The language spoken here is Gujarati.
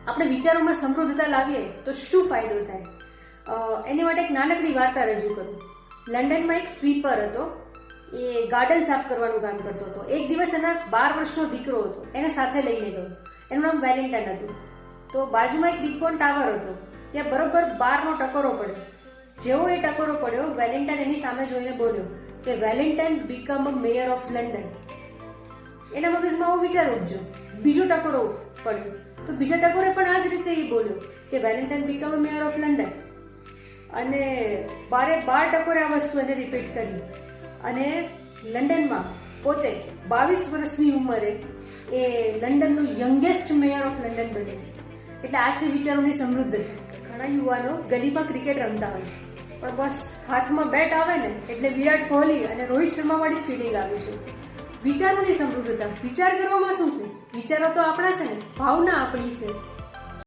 આપણે વિચારોમાં સમૃદ્ધતા લાવીએ તો શું ફાયદો થાય એની માટે એક નાનકડી વાર્તા રજૂ કરું. લંડનમાં એક સ્વીપર હતો. એ ગાર્ડન સાફ કરવાનું કામ કરતો હતો. એક દિવસ એના 12 વર્ષનો દીકરો હતો, એને સાથે લઈને ગયો. એનું નામ વેલેન્ટાઇન હતું. તો બાજુમાં એક બિગ બોન્ડ ટાવર હતો. ત્યાં બરોબર 12નો ટકોરો પડ્યો. જેવો એ ટકોરો પડ્યો, વેલેન્ટાઇન એની સામે જોઈને બોલ્યો કે Valentine become a mayor of London. એના મગજમાં આવો વિચાર ઉપજો. બીજો ટકોરો પડ્યો તો બીજા ટકોરે પણ આ જ રીતે એ બોલ્યો કે Valentine become a mayor of London. અને 12 ટકોરે આ વસ્તુ એને રિપીટ કરી. અને લંડનમાં પોતે 22 વર્ષની ઉંમરે એ લંડનનું યંગેસ્ટ મેયર ઓફ લંડન બન્યો. એટલે આ છે વિચારોની સમૃદ્ધતા. ઘણા યુવાનો ગલીમાં ક્રિકેટ રમતા હોય પણ બસ હાથમાં બેટ આવે ને એટલે વિરાટ કોહલી અને રોહિત શર્મા વાળી ફિલિંગ આવી છે. વિચારોની સમૃદ્ધતા. વિચાર કરવામાં શું છે? વિચારો તો આપણા છે ને, ભાવના આપણી છે.